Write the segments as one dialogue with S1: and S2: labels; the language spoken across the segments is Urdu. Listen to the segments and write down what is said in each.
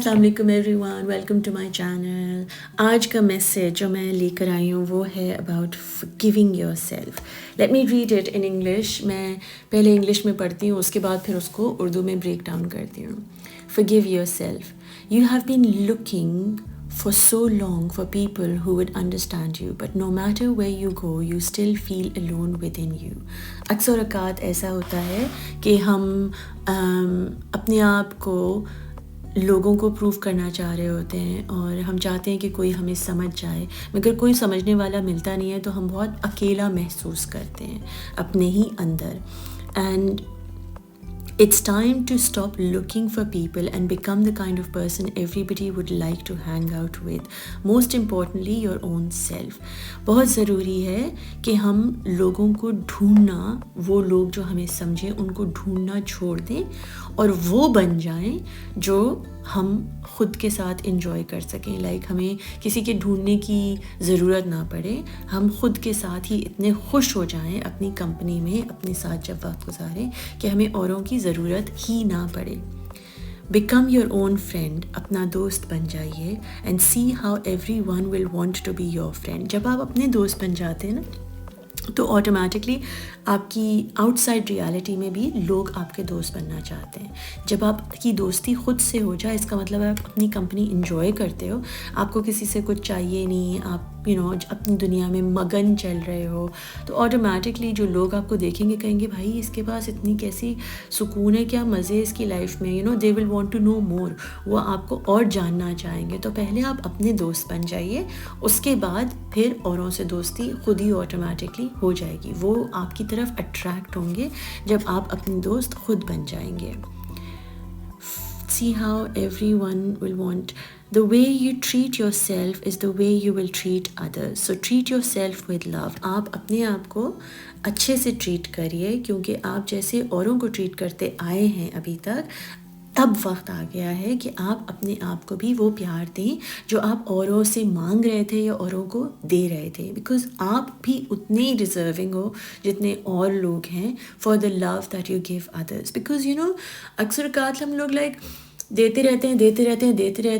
S1: السلام علیکم everyone, welcome to my channel. آج کا میسیج جو میں لے کر آئی ہوں وہ ہے about giving your self. Let me read it in English. میں پہلے انگلش میں پڑھتی ہوں، اس کے بعد پھر اس کو اردو میں بریک ڈاؤن کرتی ہوں. Forgive yourself. You have been looking for so long for people who would understand you, but no matter where you go, you still feel alone within you. اکثر اوقات ایسا ہوتا ہے کہ ہم اپنے آپ کو لوگوں کو پروف کرنا چاہ رہے ہوتے ہیں اور ہم چاہتے ہیں کہ کوئی ہمیں سمجھ جائے، مگر کوئی سمجھنے والا ملتا نہیں ہے تو ہم بہت اکیلا محسوس کرتے ہیں اپنے ہی اندر. And it's time to stop looking for people and become the kind of person everybody would like to hang out with. Most importantly, your own self. بہت ضروری ہے کہ ہم لوگوں کو ڈھونڈنا، وہ لوگ جو ہمیں سمجھیں ان کو ڈھونڈنا چھوڑ دیں اور وہ بن جائیں جو ہم خود کے ساتھ انجوائے کر سکیں. لائک ہمیں کسی کے ڈھونڈنے کی ضرورت نہ پڑے، ہم خود کے ساتھ ہی اتنے خوش ہو جائیں اپنی کمپنی میں، اپنے ساتھ جب وقت گزاریں کہ ہمیں اوروں کی ضرورت ہی نہ پڑے. Become your own friend. اپنا دوست بن جائیے. And see how everyone will want to be your friend. جب آپ اپنے دوست بن جاتے ہیں نا تو آٹومیٹکلی آپ کی آؤٹ سائڈ ریالٹی میں بھی لوگ آپ کے دوست بننا چاہتے ہیں. جب آپ کی دوستی خود سے ہو جائے، اس کا مطلب آپ اپنی کمپنی انجوائے کرتے ہو، آپ کو کسی سے کچھ چاہیے نہیں، آپ اپنی دنیا میں مگن چل رہے ہو، تو آٹومیٹکلی جو لوگ آپ کو دیکھیں گے کہیں گے بھائی اس کے پاس اتنی کیسی سکون ہے، کیا مزے اس کی لائف میں، دے ول وانٹ ٹو نو مور. وہ آپ کو اور جاننا چاہیں گے. تو پہلے آپ اپنے دوست بن جائیے، اس کے بعد پھر اوروں سے دوستی خود ہی آٹومیٹکلی ہو جائے گی. وہ آپ کی طرف اٹریکٹ ہوں گے جب آپ اپنے دوست خود بن جائیں گے. See how everyone will want. The way you treat yourself is the way you will treat others. So treat yourself with love. آپ اپنے آپ کو اچھے سے ٹریٹ کریے، کیونکہ آپ جیسے اوروں کو ٹریٹ کرتے آئے ہیں ابھی تک، اب وقت آ گیا ہے کہ آپ اپنے آپ کو بھی وہ پیار دیں جو آپ اوروں سے مانگ رہے تھے یا اوروں کو دے رہے تھے. بیکاز آپ بھی اتنے ہی ڈیزرونگ ہو جتنے اور لوگ ہیں for the love that you give others. Because اکثر اوقات ہم لوگ دیتے رہتے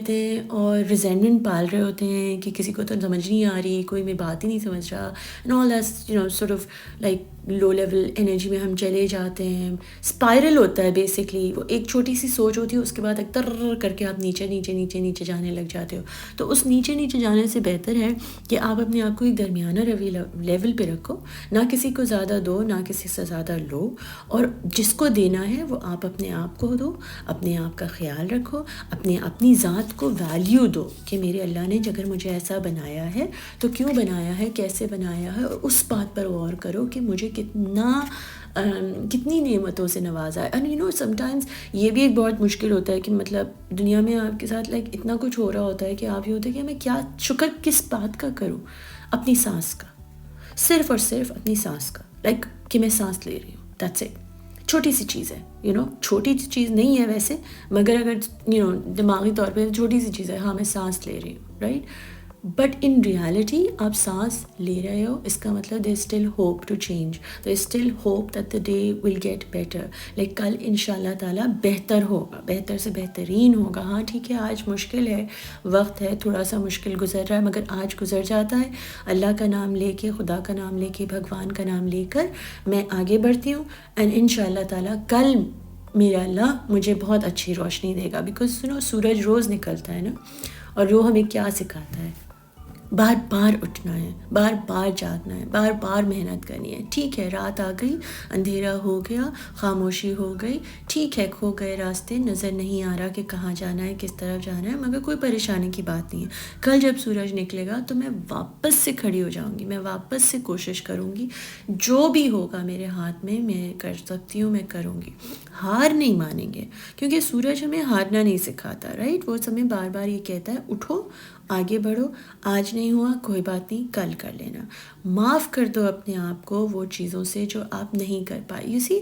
S1: ہیں اور ریزینمنٹ پال رہے ہوتے ہیں کہ کسی کو تو سمجھ نہیں آ رہی، کوئی میری بات ہی نہیں سمجھ رہا، and all that sort of like low level energy میں ہم چلے جاتے ہیں. اسپائرل ہوتا ہے بیسکلی. وہ ایک چھوٹی سی سوچ ہوتی ہے، اس کے بعد ایک تر کر کے آپ نیچے جانے لگ جاتے ہو. تو اس نیچے جانے سے بہتر ہے کہ آپ اپنے آپ کو ایک درمیانہ لیول پہ رکھو، نہ کسی کو زیادہ دو نہ کسی سے زیادہ لو، اور جس کو دینا ہے وہ آپ اپنے آپ کو دو. اپنے آپ کا خیال رکھو، اپنی ذات کو ویلیو دو کہ میرے اللہ نے اگر مجھے ایسا بنایا ہے تو کیوں بنایا ہے، کیسے بنایا ہے، اور اس بات پر غور کرو کہ مجھے کتنی نعمتوں سے نوازا ہے. اینڈ سم ٹائمز یہ بھی ایک بہت مشکل ہوتا ہے کہ مطلب دنیا میں آپ کے ساتھ اتنا کچھ ہو رہا ہوتا ہے کہ آپ یہ ہوتا ہے کہ میں کیا شکر کس بات کا کروں. اپنی سانس کا، صرف اور صرف اپنی سانس کا، کہ میں سانس لے رہی ہوں، دیٹس اٹ. چھوٹی سی چیز ہے، چھوٹی سی چیز نہیں ہے ویسے، مگر اگر دماغی طور پہ چھوٹی سی چیز ہے، ہاں میں سانس لے رہی ہوں، رائٹ. بٹ ان ریالٹی آپ سانس لے رہے ہو، اس کا مطلب there still hope to change, there still hope that the day will get better. کل ان شاء اللہ تعالیٰ بہتر ہوگا، بہتر سے بہترین ہوگا. ہاں ٹھیک ہے، آج مشکل ہے، وقت ہے تھوڑا سا مشکل گزر رہا ہے، مگر آج گزر جاتا ہے. اللہ کا نام لے کے، خدا کا نام لے کے، بھگوان کا نام لے کر میں آگے بڑھتی ہوں. اینڈ ان شاء اللہ تعالیٰ کل میرا اللہ مجھے بہت اچھی روشنی دے گا. بیکاز سورج روز نکلتا ہے نا، اور وہ ہمیں کیا سکھاتا ہے؟ بار بار اٹھنا ہے، بار بار جاگنا ہے، بار بار محنت کرنی ہے. ٹھیک ہے رات آ گئی، اندھیرا ہو گیا، خاموشی ہو گئی، ٹھیک ہے کھو گئے راستے، نظر نہیں آ رہا کہ کہاں جانا ہے، کس طرف جانا ہے، مگر کوئی پریشانی کی بات نہیں ہے. کل جب سورج نکلے گا تو میں واپس سے کھڑی ہو جاؤں گی، میں واپس سے کوشش کروں گی، جو بھی ہوگا میرے ہاتھ میں کر سکتی ہوں میں کروں گی. ہار نہیں مانیں گے، کیونکہ سورج ہمیں ہارنا نہیں سکھاتا، رائٹ. وہ ہمیں بار بار یہ کہتا ہے اٹھو، آگے بڑھو، آج نہیں ہوا کوئی بات نہیں، کل کر لینا. معاف کر دو اپنے آپ کو وہ چیزوں سے جو آپ نہیں کر پائے. یو سی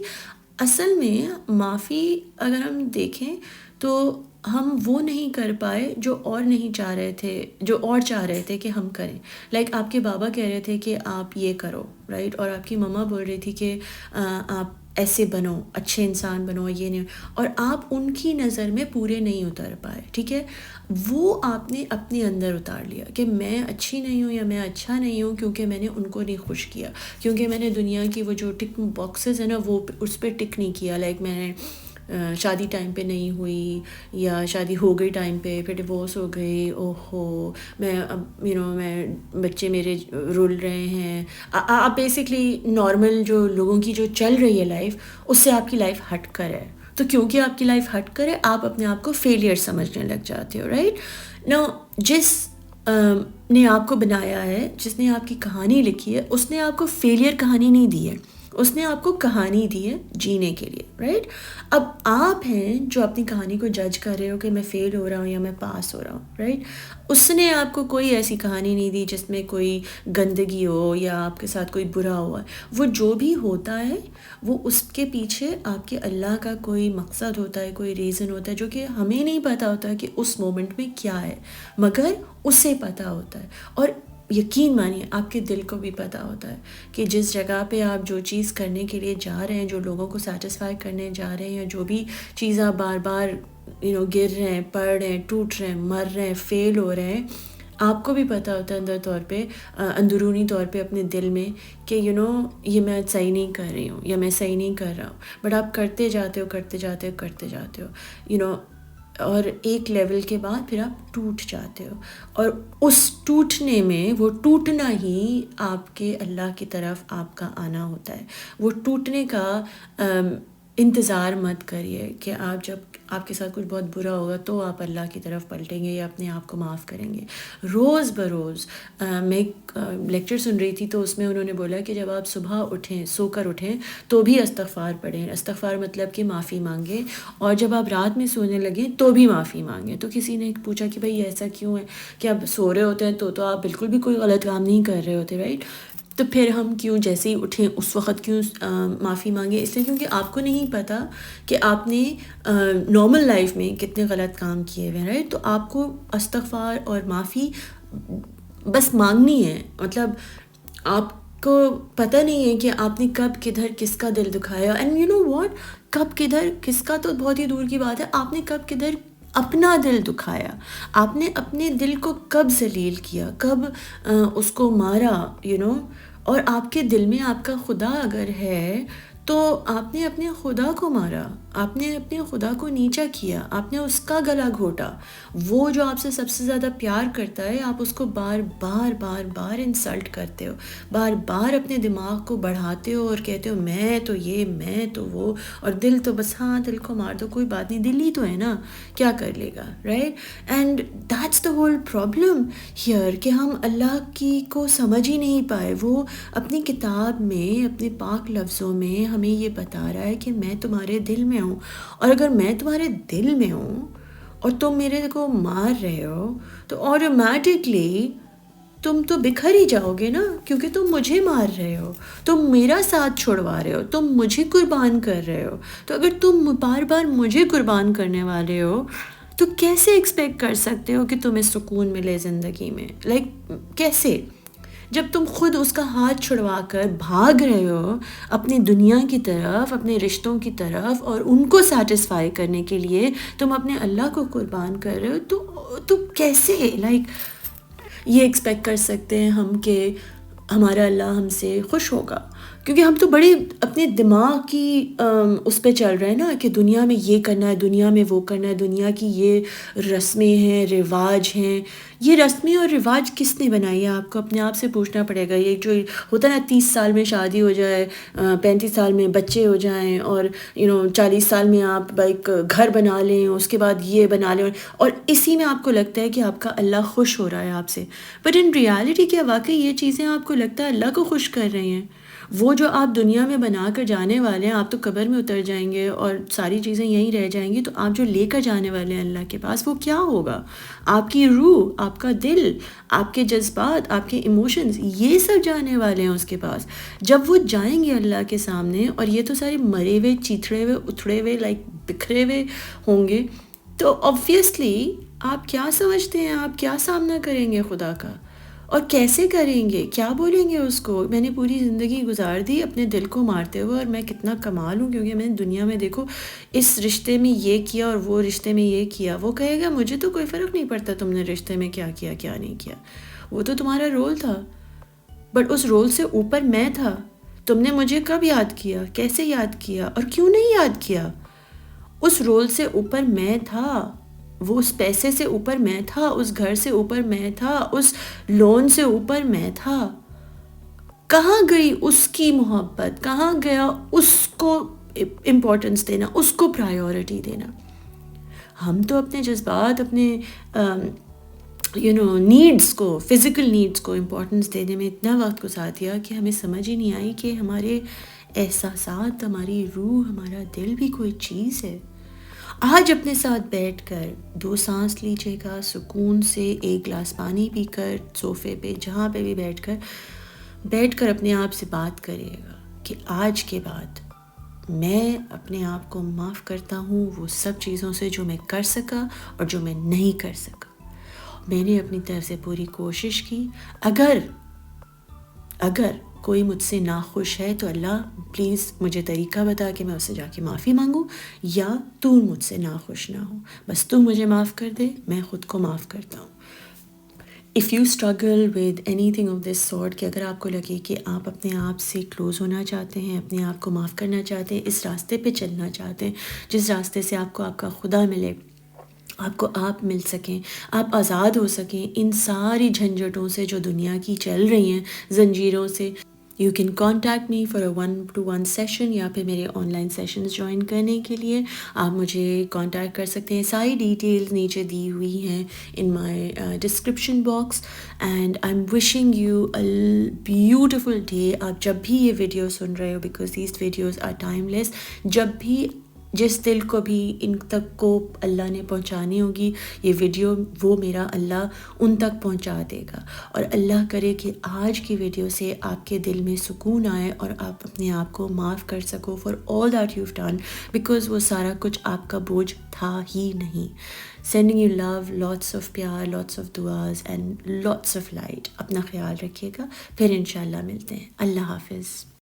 S1: اصل میں معافی اگر ہم دیکھیں تو ہم وہ نہیں کر پائے جو اور نہیں چاہ رہے تھے، جو اور چاہ رہے تھے کہ ہم کریں. آپ کے بابا کہہ رہے تھے کہ آپ یہ کرو، رائٹ، اور آپ کی مما بول رہی تھی کہ آپ ایسے بنو، اچھے انسان بنو، یہ نہیں، اور آپ ان کی نظر میں پورے نہیں اتر پائے، ٹھیک ہے، وہ آپ نے اپنے اندر اتار لیا کہ میں اچھی نہیں ہوں یا میں اچھا نہیں ہوں کیونکہ میں نے ان کو نہیں خوش کیا، کیونکہ میں نے دنیا کی وہ جو ٹک باکسز ہیں نا وہ اس پہ ٹک نہیں کیا، لائک میں نے شادی ٹائم پہ نہیں ہوئی، یا شادی ہو گئی ٹائم پہ، پھر ڈیورس ہو گئی، او ہو میں اب میں بچے میرے رول رہے ہیں، آپ بیسکلی نارمل جو لوگوں کی جو چل رہی ہے لائف، اس سے آپ کی لائف ہٹ کر ہے، تو کیونکہ آپ کی لائف ہٹ کر ہے آپ اپنے آپ کو فیلئر سمجھنے لگ جاتے ہو، رائٹ نا. جس نے آپ کو بنایا ہے، جس نے آپ کی کہانی لکھی ہے، اس نے آپ کو فیلئر کہانی نہیں دی ہے، اس نے آپ کو کہانی دی ہے جینے کے لیے، رائٹ. اب آپ ہیں جو اپنی کہانی کو جج کر رہے ہو کہ میں فیل ہو رہا ہوں یا میں پاس ہو رہا ہوں، رائٹ. اس نے آپ کو کوئی ایسی کہانی نہیں دی جس میں کوئی گندگی ہو یا آپ کے ساتھ کوئی برا ہوا ہے. وہ جو بھی ہوتا ہے وہ اس کے پیچھے آپ کے اللہ کا کوئی مقصد ہوتا ہے، کوئی ریزن ہوتا ہے جو کہ ہمیں نہیں پتہ ہوتا کہ اس مومنٹ میں کیا ہے، مگر اسے پتہ ہوتا ہے. اور یقین مانیے آپ کے دل کو بھی پتہ ہوتا ہے کہ جس جگہ پہ آپ جو چیز کرنے کے لیے جا رہے ہیں، جو لوگوں کو سیٹسفائی کرنے جا رہے ہیں، یا جو بھی چیز آپ بار بار گر رہے ہیں، پڑھ رہے ہیں، ٹوٹ رہے ہیں، مر رہے ہیں، فیل ہو رہے ہیں، آپ کو بھی پتہ ہوتا ہے اندرونی طور پہ اپنے دل میں کہ یہ میں صحیح نہیں کر رہی ہوں یا میں صحیح نہیں کر رہا ہوں، بٹ آپ کرتے جاتے ہو اور ایک لیول کے بعد پھر آپ ٹوٹ جاتے ہو، اور اس ٹوٹنے میں وہ ٹوٹنا ہی آپ کے اللہ کی طرف آپ کا آنا ہوتا ہے. وہ ٹوٹنے کا انتظار مت کریے کہ آپ جب آپ کے ساتھ کچھ بہت برا ہوگا تو آپ اللہ کی طرف پلٹیں گے یا اپنے آپ کو معاف کریں گے. روز بروز میں ایک لیکچر سن رہی تھی تو اس میں انہوں نے بولا کہ جب آپ صبح اٹھیں، سو کر اٹھیں تو بھی استغفار پڑھیں. استغفار مطلب کہ معافی مانگیں، اور جب آپ رات میں سونے لگیں تو بھی معافی مانگیں. تو کسی نے پوچھا کہ بھائی ایسا کیوں ہے کہ آپ سو رہے ہوتے ہیں تو آپ بالکل بھی کوئی غلط کام نہیں کر رہے ہوتے، رائٹ. تو پھر ہم کیوں جیسے ہی اٹھیں اس وقت کیوں معافی مانگیں؟ اس لیے کیونکہ آپ کو نہیں پتہ کہ آپ نے نارمل لائف میں کتنے غلط کام کیے ہوئے ہیں، رائٹ. تو آپ کو استغفار اور معافی بس مانگنی ہے. مطلب آپ کو پتہ نہیں ہے کہ آپ نے کب کدھر کس کا دل دکھایا، اینڈ یو نو واٹ، کب کدھر کس کا تو بہت ہی دور کی بات ہے، آپ نے کب کدھر اپنا دل دکھایا، آپ نے اپنے دل کو کب ذلیل کیا، کب اس کو مارا، اور آپ کے دل میں آپ کا خدا اگر ہے تو آپ نے اپنے خدا کو مارا، آپ نے اپنے خدا کو نیچا کیا، آپ نے اس کا گلا گھوٹا. وہ جو آپ سے سب سے زیادہ پیار کرتا ہے، آپ اس کو بار بار بار بار انسلٹ کرتے ہو، بار بار اپنے دماغ کو بڑھاتے ہو اور کہتے ہو میں تو یہ، میں تو وہ، اور دل تو بس ہاں دل کو مار دو، کوئی بات نہیں، دل ہی تو ہے نا، کیا کر لے گا، right. And that's the whole problem here کہ ہم اللہ کی کو سمجھ ہی نہیں پائے. وہ اپنی کتاب میں اپنے پاک لفظوں میں ہمیں یہ بتا رہا ہے کہ میں تمہارے دل میں ہوں، اور اگر میں تمہارے دل میں ہوں اور تم میرے کو مار رہے ہو تو آٹومیٹکلی تم تو بکھر ہی جاؤ گے نا، کیونکہ تم مجھے مار رہے ہو، تم میرا ساتھ چھوڑوا رہے ہو، تم مجھے قربان کر رہے ہو. تو اگر تم بار بار مجھے قربان کرنے والے ہو تو کیسے ایکسپیکٹ کر سکتے ہو کہ تمہیں سکون ملے زندگی میں؟ لائک کیسے، جب تم خود اس کا ہاتھ چھڑوا کر بھاگ رہے ہو اپنی دنیا کی طرف، اپنے رشتوں کی طرف، اور ان کو سیٹسفائی کرنے کے لیے تم اپنے اللہ کو قربان کر رہے ہو، تو کیسے لائک یہ ایکسپیکٹ کر سکتے ہیں ہم کہ ہمارا اللہ ہم سے خوش ہوگا؟ کیونکہ ہم تو بڑے اپنے دماغ کی اس پہ چل رہے ہیں نا کہ دنیا میں یہ کرنا ہے، دنیا میں وہ کرنا ہے، دنیا کی یہ رسمیں ہیں، رواج ہیں. یہ رسمیں اور رواج کس نے بنائی ہے؟ آپ کو اپنے آپ سے پوچھنا پڑے گا. یہ جو ہوتا ہے نا 30 سال میں شادی ہو جائے، 35 سال میں بچے ہو جائیں، اور 40 سال میں آپ ایک گھر بنا لیں، اس کے بعد یہ بنا لیں، اور اسی میں آپ کو لگتا ہے کہ آپ کا اللہ خوش ہو رہا ہے آپ سے. بٹ ان ریالٹی کیا واقعی یہ چیزیں آپ کو لگتا ہے اللہ کو خوش کر رہی ہیں؟ وہ جو آپ دنیا میں بنا کر جانے والے ہیں، آپ تو قبر میں اتر جائیں گے اور ساری چیزیں یہیں رہ جائیں گی، تو آپ جو لے کر جانے والے ہیں اللہ کے پاس وہ کیا ہوگا؟ آپ کی روح، آپ کا دل، آپ کے جذبات، آپ کے ایموشنز، یہ سب جانے والے ہیں اس کے پاس. جب وہ جائیں گے اللہ کے سامنے اور یہ تو سارے مرے ہوئے، چیتھڑے ہوئے، اتھڑے ہوئے، لائک بکھرے ہوئے ہوں گے، تو آبویسلی آپ کیا سمجھتے ہیں آپ کیا سامنا کریں گے خدا کا؟ اور کیسے کریں گے؟ کیا بولیں گے اس کو؟ میں نے پوری زندگی گزار دی اپنے دل کو مارتے ہوئے، اور میں کتنا کمال ہوں کیونکہ میں نے دنیا میں دیکھو اس رشتے میں یہ کیا اور وہ رشتے میں یہ کیا. وہ کہے گا مجھے تو کوئی فرق نہیں پڑتا تم نے رشتے میں کیا کیا کیا نہیں کیا، وہ تو تمہارا رول تھا. بٹ اس رول سے اوپر میں تھا. تم نے مجھے کب یاد کیا، کیسے یاد کیا، اور کیوں نہیں یاد کیا؟ اس رول سے اوپر میں تھا، وہ اس پیسے سے اوپر میں تھا، اس گھر سے اوپر میں تھا، اس لون سے اوپر میں تھا. کہاں گئی اس کی محبت؟ کہاں گیا اس کو امپورٹنس دینا، اس کو پرائیورٹی دینا؟ ہم تو اپنے جذبات، اپنے نیڈس کو، فزیکل نیڈس کو امپورٹنس دینے میں اتنا وقت گزار دیا کہ ہمیں سمجھ ہی نہیں آئی کہ ہمارے احساسات، ہماری روح، ہمارا دل بھی کوئی چیز ہے. آج اپنے ساتھ بیٹھ کر 2 سانس لیجیے گا سکون سے، 1 گلاس پانی پی کر، صوفے پہ جہاں پہ بھی بیٹھ کر اپنے آپ سے بات کریے گا کہ آج کے بعد میں اپنے آپ کو معاف کرتا ہوں وہ سب چیزوں سے جو میں کر سکا اور جو میں نہیں کر سکا. میں نے اپنی طرف سے پوری کوشش کی. اگر کوئی مجھ سے ناخوش ہے تو اللہ پلیز مجھے طریقہ بتا کہ میں اس سے جا کے معافی مانگوں، یا تو مجھ سے ناخوش نہ ہو، بس تو مجھے معاف کر دے، میں خود کو معاف کرتا ہوں. If you struggle with any thing of this sort, کہ اگر آپ کو لگے کہ آپ اپنے آپ سے کلوز ہونا چاہتے ہیں، اپنے آپ کو معاف کرنا چاہتے ہیں، اس راستے پہ چلنا چاہتے ہیں جس راستے سے آپ کو آپ کا خدا ملے، آپ کو آپ مل سکیں، آپ آزاد ہو سکیں ان ساری جھنجھٹوں سے جو دنیا کی چل رہی ہیں، زنجیروں سے. You can contact me for a 1-to-1 session, یا پھر میرے آن لائن سیشنز جوائن کرنے کے لیے آپ مجھے کانٹیکٹ کر سکتے ہیں. ساری ڈیٹیلز نیچے دی ہوئی ہیں in my description box. And I am wishing you a beautiful day. آپ جب بھی یہ ویڈیو سن رہے ہو، because these videos are timeless, جب بھی جس دل کو بھی ان تک کو اللہ نے پہنچانی ہوگی یہ ویڈیو، وہ میرا اللہ ان تک پہنچا دے گا. اور اللہ کرے کہ آج کی ویڈیو سے آپ کے دل میں سکون آئے اور آپ اپنے آپ کو معاف کر سکو for all that you done, because وہ سارا کچھ آپ کا بوجھ تھا ہی نہیں. Sending you love, lots of پیار، لاٹس آف دعاز اینڈ لاٹس آف لائٹ. اپنا خیال رکھیے گا، پھر انشاءاللہ ملتے ہیں. اللہ حافظ.